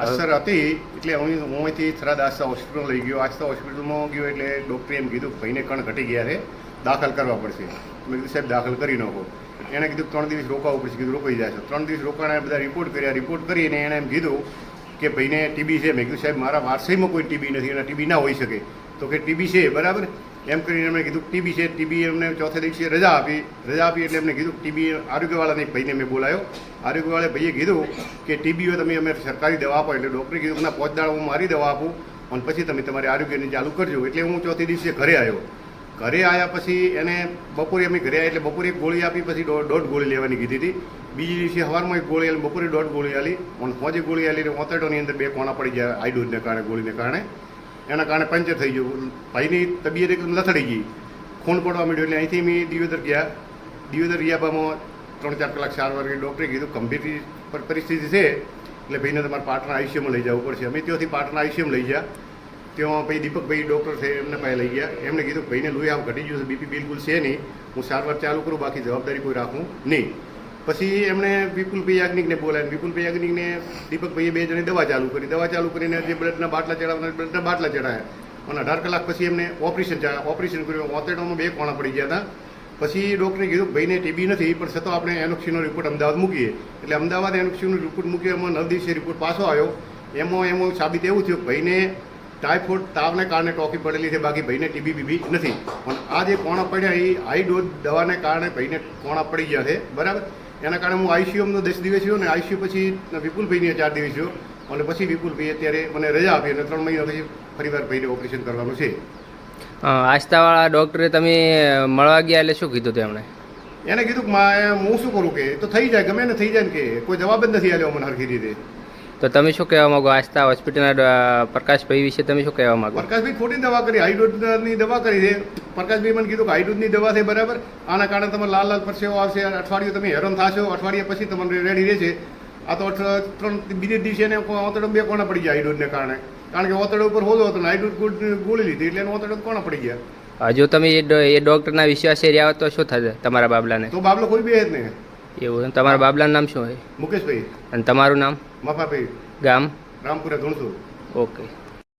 અસર હતી એટલે હું અહીંથી થરાદ આસ્થા હોસ્પિટલ લઈ ગયો. આસ્થા હોસ્પિટલમાં ગયો એટલે ડૉક્ટરે એમ કીધું ભાઈને કણ ઘટી ગયા છે, દાખલ કરવા પડશે. મેં કીધું સાહેબ દાખલ કરી નાખો. એણે કીધું 3 દિવસ રોકાવું પડશે. કીધું રોકાઈ જશો. 3 દિવસ રોકાણા, બધા રિપોર્ટ કર્યા. રિપોર્ટ કરીને એણે એમ કીધું કે ભાઈને ટીબી છે. મેં કીધું સાહેબ મારા વારસાઈમાં કોઈ ટીબી નથી, અને ટીબી ના હોઈ શકે. તો કે ટીબી છે, બરાબર. એમ કરીને એમણે કીધું ટીબી છે. ટીબી એમને ચોથા દિવસે રજા આપી એટલે એમને કીધું ટીબી આરોગ્યવાળાને ભાઈને મેં બોલાયો. આરોગ્યવાળા ભાઈએ કીધું કે ટીબી હોય તમે અમે સરકારી દવા આપો. એટલે ડૉક્ટરે કીધું ના 5 દાડા હું મારી દવા આપું અને પછી તમે તમારી આરોગ્યની ચાલુ કરજો. એટલે હું ચોથી દિવસે ઘરે આવ્યો. ઘરે આવ્યા પછી એને બપોરે અમે ઘરે આવ્યા એટલે બપોરે એક ગોળી આપી, પછી 1.5 ગોળી લેવાની કીધી હતી. બીજી દિવસે સવારમાં એક ગોળી આલી, બપોરે 1.5 ગોળી આલી અને સાંજે ગોળી આલી. ઓતેટોની અંદર 2 કોણા પડી ગયા આઈડોઝને કારણે, ગોળીને કારણે. એના કારણે પંચર થઈ ગયું. ભાઈની તબિયત એકદમ લથડી ગઈ, ખૂન પડવા માંડ્યો. એટલે અહીંથી અમે દિયોદર ગયા. દિયોદર રિયાબામાં 3-4 કલાક સારવાર કરી. ડૉક્ટરે કીધું ગંભીર પરિસ્થિતિ છે એટલે ભાઈને તમારે પાટણા આઈસીયુમાં લઈ જવું પડશે. અમે ત્યાંથી પાટણા આઈસીયુમાં લઈ ગયા. ત્યાં પછી દીપકભાઈ ડૉક્ટર છે એમને પાસે લઈ ગયા. એમને કીધું ભાઈને લોહી આમ ઘટી ગયું છે, બીપી બિલકુલ છે નહીં, હું સારવાર ચાલુ કરું, બાકી જવાબદારી કોઈ રાખું નહીં. પછી એમણે વિપુલભાઈ યાજ્ઞિકને બોલાવ્યા. વિપુલભાઈ યાજ્ઞિકને દીપકભાઈએ 2 જણે દવા ચાલુ કરી. દવા ચાલુ કરીને જે બ્લડના બાટલા ચડાવવાના બ્લડના બાટલા ચડાવ્યા અને 18 કલાક પછી એમને ઓપરેશન કર્યું. ઓતેટોમાં 2 કોણા પડી ગયા હતા. પછી ડૉક્ટરે કીધું ભાઈને ટીબી નથી, પણ છતાં આપણે એનોક્સીનો રિપોર્ટ અમદાવાદ મૂકીએ. એટલે અમદાવાદ એનોક્સીનો રિપોર્ટ મૂક્યો. એમાં 9 દિવસે રિપોર્ટ પાછો આવ્યો. એમાં સાબિત એવું થયું ભાઈને ટાઇફોઇડ તાવને કારણે ટોકી પડેલી છે, બાકી ભાઈને ટીબી બીબી નથી. પણ આ જે કોણા પડ્યા એ હાઈ ડોઝ દવાને કારણે ભાઈને કોણા પડી ગયા છે, બરાબર. એના કારણે હું આઈસીયુમાં 10 દિવસ રહ્યો ને આઈસીયુ પછી વિપુલભાઈને 4 દિવસ રહ્યો અને પછી વિપુલભાઈએ અત્યારે મને રજા આપી અને 3 મહિના પછી ફરીવાર ભાઈને ઓપરેશન કરવાનું છે. આસ્થાવાળા ડૉક્ટરે તમે મળવા ગયા એટલે શું કીધું તેમણે? એને કીધું કે હું શું કરું, કે તો થઈ જાય, ગમે ને થઈ જાય ને, કે કોઈ જવાબ જ નથી આલ્યો મને હરખી રીતે. તો તમે શું કહેવા માગો આસ્થા હોસ્પિટલના પ્રકાશભાઈ વિશે તમે શું કહેવા માગો? પ્રકાશભાઈ ખોટી દવા કરી, હાઈડોઝની દવા કરી છે. પ્રકાશભાઈ મને કીધું કે હાઈડોઝની દવા છે, બરાબર. આના કારણે તમારે લાલ પરસેવો આવશે, અઠવાડિયું તમે હેરાન થશો, અઠવાડિયા પછી તમને રેડી રહેશે. આ તો 3 બીજે દિવસે એને ઓતડો 2 કોણા પડી ગયા હાઈડોઝને કારણે. કારણ કે ઓતડો ઉપર હોતો હતો ને હાઈડોઝ ગોળી લીધી એટલે એને ઓતડો કોણા પડી ગયા. હજુ તમે એ ડૉક્ટરના વિશ્વાસે રહ્યા હોત તો શું થશે તમારા બાબલાને? તો બાબલો કોઈ બી જ નહીં. એવું? તમારા બાબલાનું નામ શું હોય? મુકેશભાઈ. અને તમારું નામ? મફાભાઈ. ગામ? રામપુરા ધૂણસુર. ઓકે.